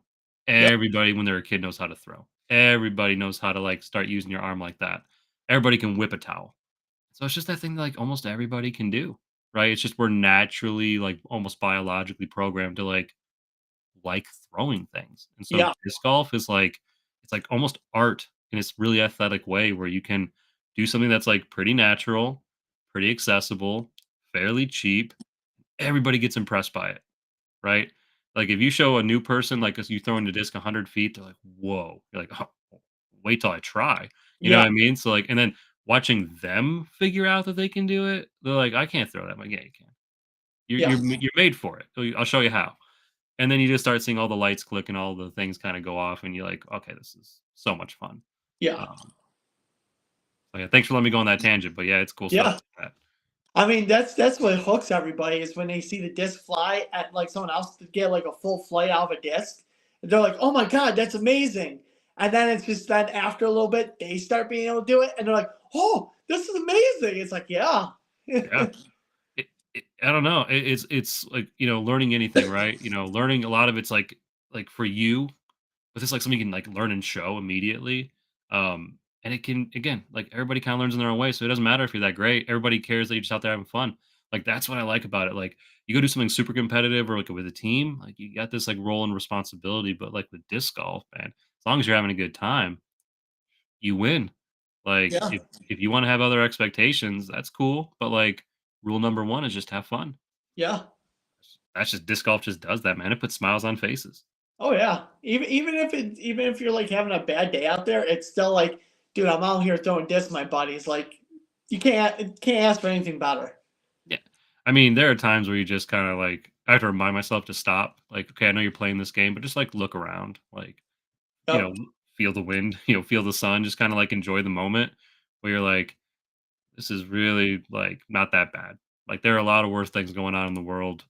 Yep. Everybody when they're a kid knows how to throw. Everybody knows how to like start using your arm like that. Everybody can whip a towel. So it's just that thing that like almost everybody can do, right? It's just we're naturally like almost biologically programmed to like throwing things. And so Yeah. disc golf is like it's like almost art in this really athletic way where you can do something that's like pretty natural, pretty accessible, fairly cheap. Everybody gets impressed by it, right? Like if you show a new person like as you throwing the disc 100 feet, they're like, "Whoa!" You're like, oh, "Wait till I try." You know Yeah. what I mean? So like, and then watching them figure out that they can do it, they're like, "I can't throw that." I'm like, "Yeah, you can. Yeah. You're made for it. I'll show you how." And then you just start seeing all the lights click and all the things kind of go off, and you're like, "Okay, this is so much fun." Yeah. Um, so yeah, thanks for letting me go on that tangent. But yeah, it's cool stuff Yeah. like that. I mean, that's what hooks everybody is when they see the disc fly at like someone else to get like a full flight out of a disc. They're like, "Oh my god, that's amazing!" And then it's just then after a little bit, they start being able to do it, and they're like, "Oh, this is amazing!" It's like, yeah, Yeah. I don't know. It's like learning anything, right? Learning a lot of it's like for you, but it's like something you can like learn and show immediately. And it can again, like everybody kind of learns in their own way, so it doesn't matter if you're that great. Everybody cares that you're just out there having fun. Like that's what I like about it. Like you go do something super competitive or like with a team, like you got this like role and responsibility. But like with disc golf, man, as long as you're having a good time, you win. Like yeah, if you want to have other expectations, that's cool. But like rule number one is just have fun. yeah. That's just disc golf just does that, man. It puts smiles on faces. Oh yeah. Even if you're like having a bad day out there, it's still like, dude, I'm out here throwing discs. My buddies like, you can't ask for anything better. Yeah. I mean, there are times where you just kind of like I have to remind myself to stop. Like, okay, I know you're playing this game, but just like look around, like, you know, Yep. feel the wind, feel the sun, just kind of like enjoy the moment where you're like, this is really like not that bad. Like there are a lot of worse things going on in the world.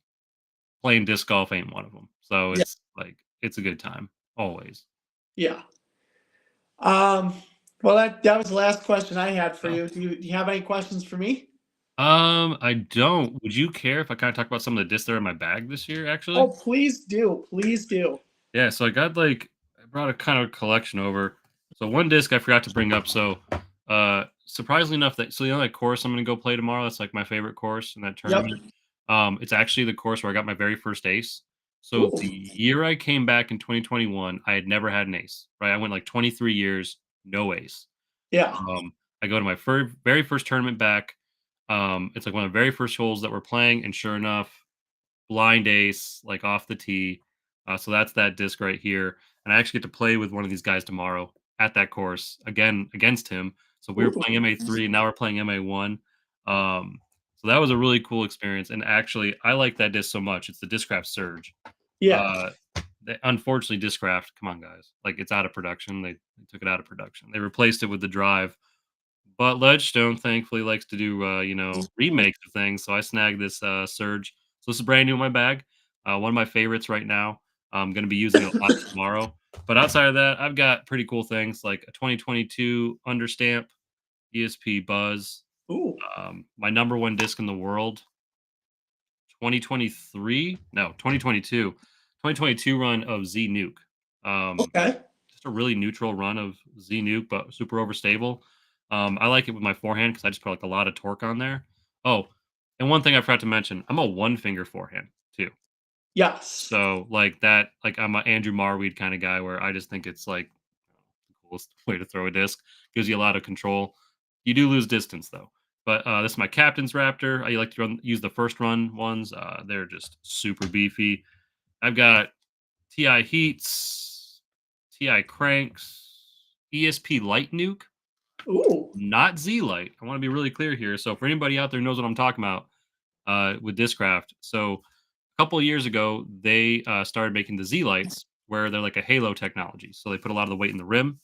Playing disc golf ain't one of them. So Yeah. it's like it's a good time always. Yeah. Um. Well, that was the last question I had for So you. Do you have any questions for me? I don't. Would you care if I kind of talk about some of the discs that are in my bag this year, Oh, actually? please do. Please do. Yeah, so I brought a kind of collection over. So one disc I forgot to bring up. So surprisingly enough that that course I'm gonna go play tomorrow, that's like my favorite course in that Yep. tournament. It's actually the course where I got my very first ace. So the Ooh. year I came back in 2021, I had never had an ace, right? I went like 23 years, no ace. Yeah. I go to my very first tournament back. It's like one of the very first holes that we're playing, and sure enough, blind ace, like off the tee. So that's that disc right here. And I actually get to play with one of these guys tomorrow at that course again against him. So we were Ooh. playing MA3, and now we're playing MA1. So that was a really cool experience. And actually, I like that disc so much. It's the discraft Surge. Yeah. Uh, unfortunately, discraft, come on, guys. Like it's out of production. They took it out of production. They replaced it with the drive. But Ledgestone thankfully likes to do, remakes of things, so I snagged this, Surge. So this is brand new in my bag, one of my favorites right now. I'm gonna be using it a lot tomorrow. But outside of that, I've got pretty cool things like a 2022 Understamp ESP Buzz, Ooh. my number 1 disc in the world, 2023 no, 2022 run of Z Nuke. Okay. Just a really neutral run of Z Nuke, but super overstable. I like it with my forehand because I just put like a lot of torque on there. Oh, and one thing I forgot to mention, I'm a one finger forehand too. Yes. So like that, like I'm an Andrew Marweed kind of guy where I just think it's like the coolest way to throw a disc. Gives you a lot of control. You do lose distance though. But this is my captain's Raptor. I like to use the first run ones. They're just super beefy. I've got TI heats, TI cranks, ESP light nuke, Ooh. not Z light. I want to be really clear here. So for anybody out there who knows what I'm talking about with Discraft, so a couple of years ago they started making the Z lights where they're like a halo technology. So they put a lot of the weight in the rim,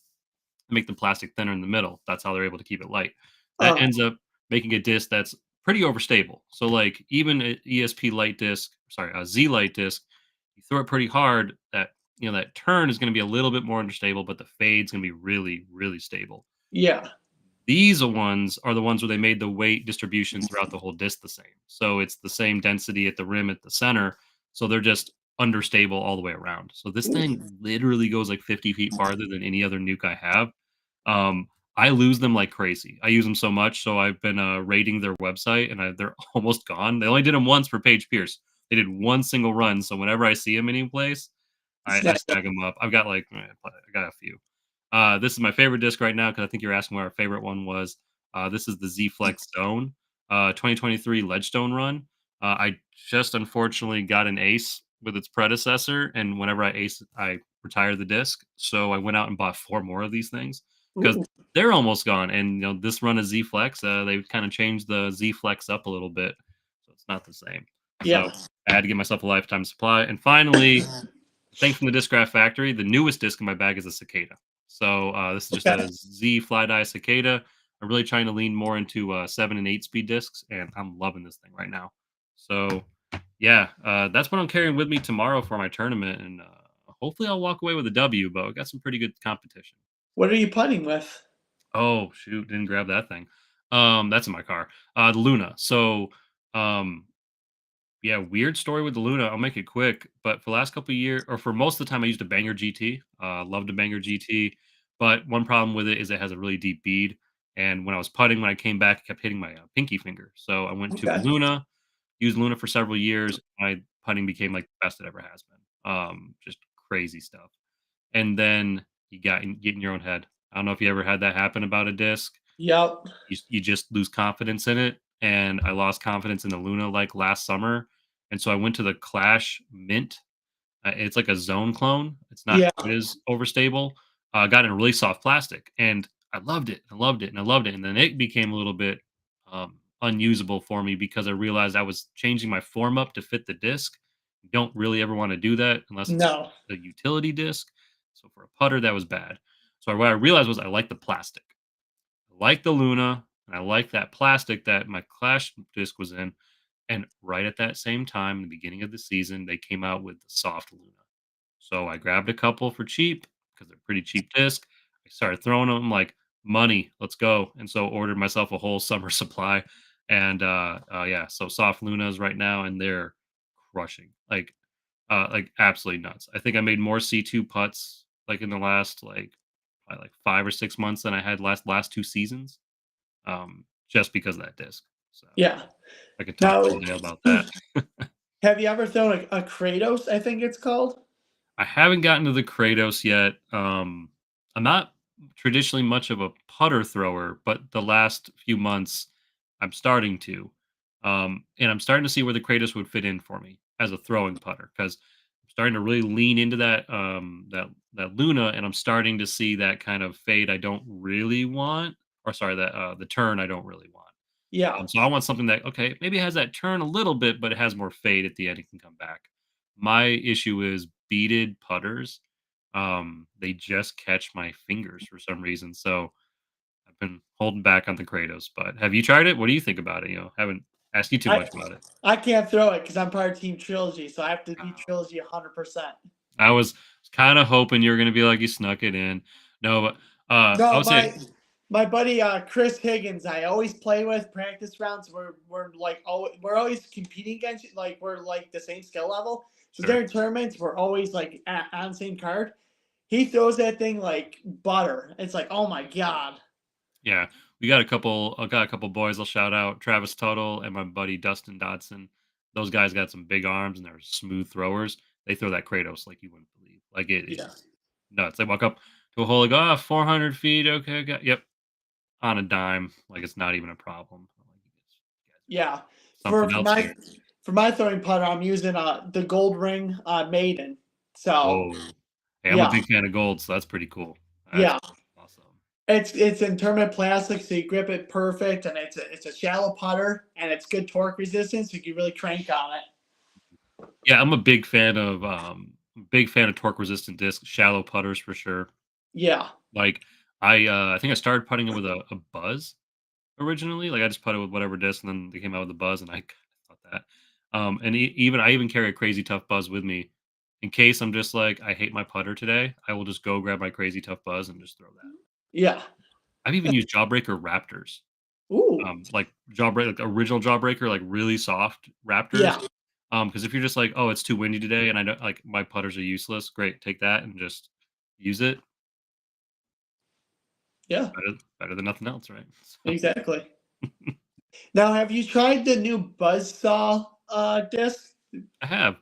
make the plastic thinner in the middle. That's how they're able to keep it light. That Oh. ends up making a disc that's pretty overstable. So like even an ESP light disc, sorry, a Z light disc, you throw it pretty hard, that turn is going to be a little bit more understable, but the fade's going to be really, really stable. Yeah. These ones are the ones where they made the weight distribution throughout the whole disc the same. So it's the same density at the rim at the center. So they're just understable all the way around. So this Ooh. thing literally goes like 50 feet farther than any other nuke I have. I lose them like crazy. I use them so much, so I've been raiding their website, and they're almost gone. They only did them once for Paige Pierce. They did one single run, so whenever I see them any place, I Snap. snag them up. I've got like I got a few. This is my favorite disc right now because I think you're asking what our favorite one was. This is the Z Flex Zone, 2023 Ledgestone run. I just unfortunately got an ace with its predecessor, and whenever I ace, I retired the disc. So I went out and bought 4 more of these things because Ooh, they're almost gone. And this run of Z Flex, they've kind of changed the Z Flex up a little bit, so it's not the same. yeah. So I had to give myself a lifetime supply. And finally, thing from the discraft factory, the newest disc in my bag is a cicada. So this is just Okay. a Z fly dye cicada. I'm really trying to lean more into 7 and 8 speed discs, and I'm loving this thing right now. So yeah, that's what I'm carrying with me tomorrow for my tournament, and hopefully I'll walk away with a W. But I got some pretty good competition. What are you putting with? Oh shoot, didn't grab that thing. That's in my car. The Luna. So um, yeah, weird story with the Luna. I'll make it quick, but for the last couple of years, or for most of the time, I used a Banger GT. Loved a Banger GT, but one problem with it is it has a really deep bead. And when I was putting, when I came back, I kept hitting my pinky finger. So I went to a Okay. Luna, used Luna for several years. My putting became like the best it ever has been. Just crazy stuff. And then get in your own head. I don't know if you ever had that happen about a disc. Yep. You just lose confidence in it, and I lost confidence in the Luna, like, last summer, and so I went to the Clash Mint. It's like a Zone clone. It's not Yeah. quite as overstable. Got in a really soft plastic, and I loved it. I loved it, and I loved it, and then it became a little bit, unusable for me because I realized I was changing my form up to fit the disc. You don't really ever wanna do that unless it's No. a utility disc. So for a putter, that was bad. So what I realized was I like the plastic. I like the Luna, and I like that plastic that my Clash disc was in. And right at that same time, in the beginning of the season, they came out with the soft Luna. So I grabbed a couple for cheap because they're pretty cheap disc. I started throwing them like money. Let's go. And so ordered myself a whole summer supply. And yeah, so soft Lunas right now, and they're crushing. Like absolutely nuts. I think I made more C2 putts like in the last probably like 5 or 6 months than I had last 2 seasons, just because of that disc. So Yeah. I could talk Now, all day about that. have you ever thrown a Kratos, I think it's called? I haven't gotten to the Kratos yet. I'm not traditionally much of a putter thrower, but the last few months I'm starting to. And I'm starting to see where the Kratos would fit in for me as a throwing putter because I'm starting to really lean into that Luna, and I'm starting to see that kind of fade I don't really want, or sorry, that the turn I don't really want. Yeah. So I want something that, okay, maybe it has that turn a little bit, but it has more fade at the end. It can come back. My issue is beaded putters. They just catch my fingers for some reason. So I've been holding back on the Kratos. But have you tried it? What do you think about it? Haven't asked you too I much about it. I can't throw it because I'm part of Team Trilogy, so I have to be Oh. Trilogy 100%. I was kind of hoping you were going to be like you snuck it in. No, but I No, would say, my buddy Chris Higgins, I always play with practice rounds. We're always competing against, like, we're like the same skill level. So sure. during tournaments, we're always like on the same card. He throws that thing like butter. It's like, oh my god. Yeah, we got a couple. I got a couple boys. I'll shout out Travis Tuttle and my buddy Dustin Dodson. Those guys got some big arms and they're smooth throwers. They throw that Kratos like you wouldn't believe. Like it Yeah. is nuts. They walk up to a hole like, 400 feet. Okay, yep, on a dime. Like it's not even a problem. I'm like, you guys are Yeah. For something for else my here. for my throwing putter, I'm using the Gold Ring Maiden. So Oh, hey, I'm a yeah, big fan of gold, so that's pretty cool. That's yeah. awesome. It's in tournament plastic, so you grip it perfect, and it's a shallow putter, and it's good torque resistance. So you can really crank on it. Yeah, I'm a big fan of torque resistant discs, shallow putters for sure. Yeah, Like I think I started putting it with a buzz originally. Like I just put it with whatever disc, and then they came out with the buzz, and I thought that. And I even carry a crazy tough buzz with me in case I'm just like I hate my putter today. I will just go grab my crazy tough buzz and just throw that. yeah. I've even used Jawbreaker Raptors, Ooh, like like original Jawbreaker, like really soft Raptors. yeah, Because if you're just like, oh, it's too windy today, and I don't like my putters are useless, great, take that and just use it. Yeah, Better than nothing else, right? So, exactly. Now, have you tried the new Buzzsaw disc? I have.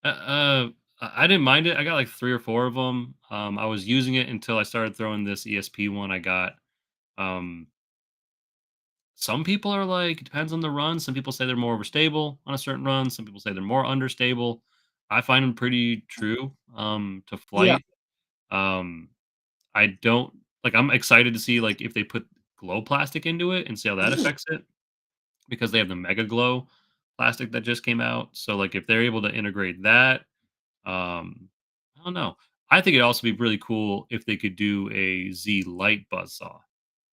I didn't mind it. I got like 3 or 4 of them. I was using it until I started throwing this ESP one I got. Um, some people are like, it depends on the run. Some people say they're more overstable on a certain run. Some people say they're more understable. I find them pretty true to Yeah. flight. Um, I don't like. I'm excited to see like if they put glow plastic into it and see how that Ooh. affects it because they have the Mega Glow plastic that just came out. So like if they're able to integrate that, I don't know. I think it'd also be really cool if they could do a Z Light buzzsaw.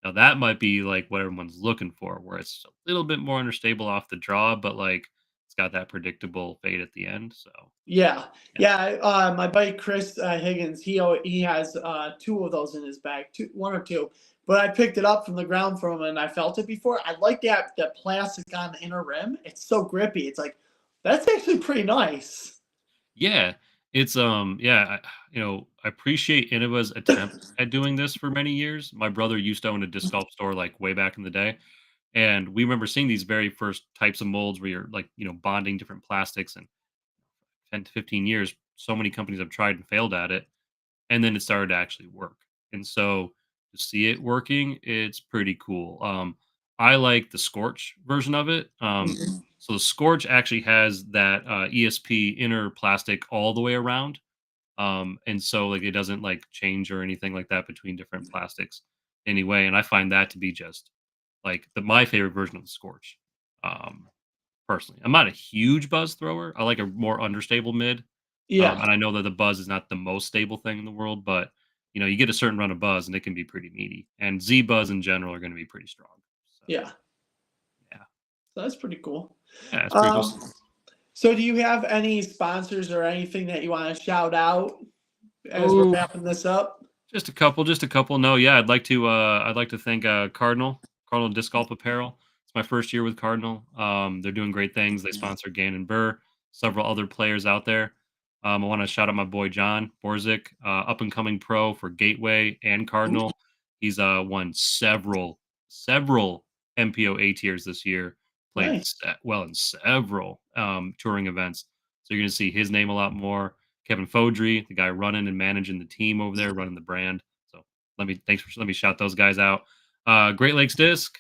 Now that might be like what everyone's looking for, where it's a little bit more understable off the draw, but like it's got that predictable fade at the end. So Yeah, yeah, yeah. My buddy Chris Higgins, he has two of those in his bag, one or two. But I picked it up from the ground from him, and I felt it before. I like that plastic on the inner rim. It's so grippy. It's like that's actually pretty nice. yeah, it's yeah, I appreciate Innova's attempt at doing this for many years. My brother used to own a disc golf store like way back in the day. And we remember seeing these very first types of molds where you're like, bonding different plastics and 10 to 15 years, so many companies have tried and failed at it. And then it started to actually work. And so to see it working, it's pretty cool. I like the Scorch version of it. Mhm. So the Scorch actually has that ESP inner plastic all the way around. And so like it doesn't like change or anything like that between different plastics anyway. And I find that to be just like my favorite version of the Scorch. Um, Personally, I'm not a huge buzz thrower. I like a more understable mid, Yeah, and I know that the buzz is not the most stable thing in the world, but you get a certain run of buzz, and it can be pretty meaty. And Z buzz in general are going to be pretty strong. So yeah. yeah, So that's pretty cool. yeah, it's pretty cool Um, stuff. so do you have any sponsors or anything that you want to shout out as we're Oh, wrapping this up? just a couple, just a couple. No, yeah, I'd like to thank Cardinal Disc Golf Apparel. It's my first year with Cardinal. They're doing great things. They sponsor Gannon Burr, several other players out there. I want to shout out my boy John Borzik, up and coming pro for Gateway and Ooh, Cardinal. He's won several MPO A tiers this year. Played nice, well in several touring events. So you're going to see his name a lot more. Kevin Fodry, the guy running and managing the team over there, running the brand. So let me shout those guys out. Great Lakes Disc.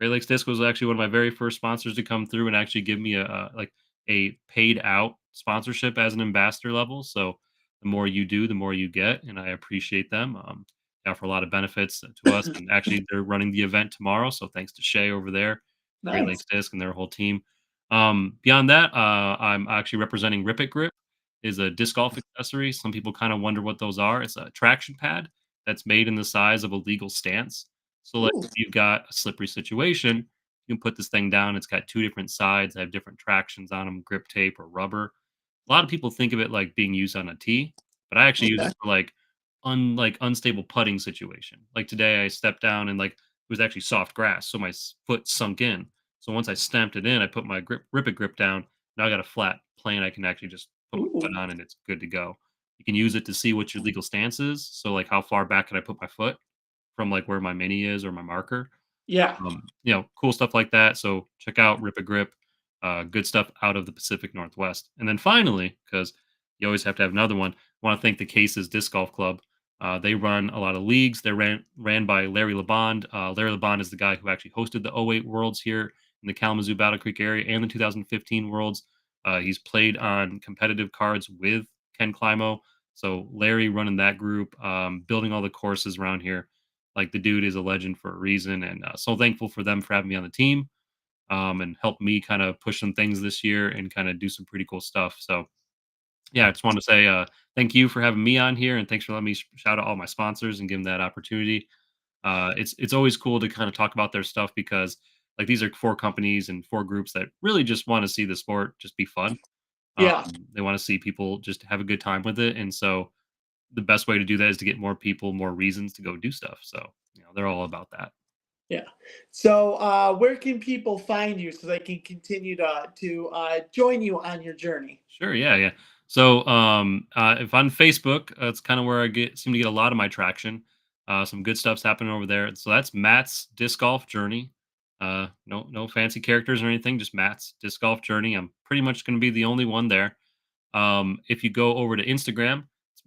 Great Lakes Disc was actually one of my very first sponsors to come through and actually give me a paid out sponsorship as an ambassador level. So the more you do, the more you get, and I appreciate them. They offer a lot of benefits to us, and actually they're running the event tomorrow. So thanks to Shay over there, Great nice. Lakes Disc, and their whole team. Beyond that, I'm actually representing Rip It Grip is a disc golf accessory. Some people kind of wonder what those are. It's a traction pad that's made in the size of a legal stance. So, like, Ooh, if you've got a slippery situation, you can put this thing down. It's got 2 different sides, have different tractions on them, grip tape or rubber. A lot of people think of it like being used on a tee, but I actually use okay. it for like unstable putting situation. Like today, I stepped down and like it was actually soft grass, so my foot sunk in. So once I stamped it in, I put my rip it grip down. Now I got a flat plane. I can actually just put my foot Ooh, on, and it's good to go. You can use it to see what your legal stance is. So like how far back can I put my foot from like where my mini is or my marker. yeah, Cool stuff like that. So check out Rip a Grip, good stuff out of the Pacific Northwest. And then finally, because you always have to have another one, I want to thank the Cases Disc Golf Club. They run a lot of leagues. They're ran by Larry LeBond. Larry LeBond is the guy who actually hosted the '08 Worlds here in the Kalamazoo Battle Creek area and the 2015 Worlds. He's played on competitive cards with Ken Climo. So Larry running that group, building all the courses around here. Like the dude is a legend for a reason, and so thankful for them for having me on the team, and help me kind of push some things this year and kind of do some pretty cool stuff. So yeah, I just want to say thank you for having me on here, and thanks for letting me shout out all my sponsors and give them that opportunity. It's always cool to kind of talk about their stuff because like these are 4 companies and 4 groups that really just want to see the sport just be fun. yeah, They want to see people just have a good time with it, and so the best way to do that is to get more people more reasons to go do stuff. So they're all about that. yeah. So, where can people find you so they can continue to join you on your journey? Sure, yeah, yeah. So, if on Facebook, that's kind of where I seem to get a lot of my traction. Some good stuff's happening over there. So that's Matt's disc golf journey. No fancy characters or anything, just Matt's disc golf journey. I'm pretty much going to be the only one there. If you go over to Instagram, it's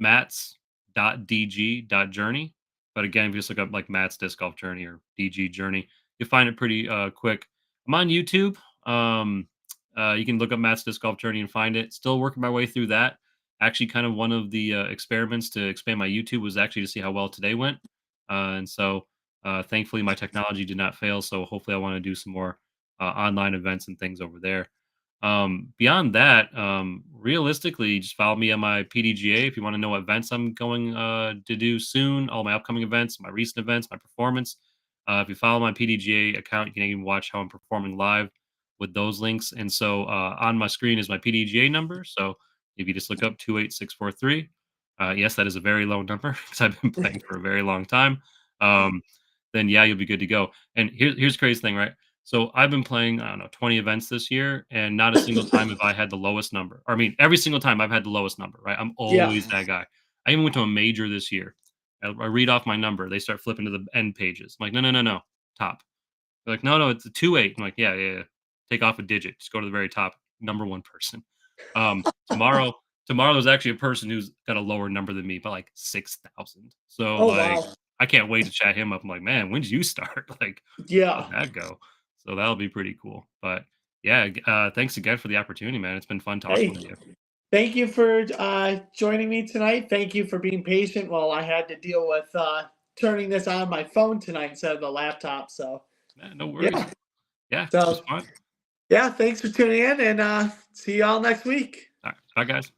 mats.dg.journey. But again, if you just look up like Matt's disc golf journey or DG journey, you'll find it pretty quick. I'm on YouTube. You can look up Matt's disc golf journey and find it. Still working my way through that. Actually, kind of one of the experiments to expand my YouTube was actually to see how well today went. And so thankfully, my technology did not fail. So hopefully, I want to do some more online events and things over there. Beyond that, realistically, just follow me on my PDGA if you want to know what events I'm going to do soon, all my upcoming events, my recent events, my performance. If you follow my PDGA account, you can even watch how I'm performing live with those links. And so on my screen is my PDGA number. So if you just look up 28643, yes, that is a very low number because I've been playing for a very long time. Then yeah, you'll be good to go. And here's the crazy thing, right? So I've been playing, I don't know, 20 events this year, and not a single time have I had the lowest number. Or, I mean, every single time I've had the lowest number, right? I'm Yeah. always that guy. I even went to a major this year. I read off my number. They start flipping to the end pages. I'm like, no, top. They're like, no, it's a 2-8. I'm like, yeah. Take off a digit. Just go to the very top. Number one person. Tomorrow there's actually a person who's got a lower number than me, but like 6,000. So Oh, like, wow. I can't wait to chat him up. I'm like, man, when did you start? Like, how'd Yeah. that go? So that'll be pretty cool. But yeah, thanks again for the opportunity, man. It's been fun talking with Hey, you. thank you for joining me tonight. Thank you for being patient while I had to deal with turning this on my phone tonight instead of the laptop. So, No worries. yeah. Yeah, this was So, fun. yeah, thanks for tuning in and see you all next week. All right, bye, guys.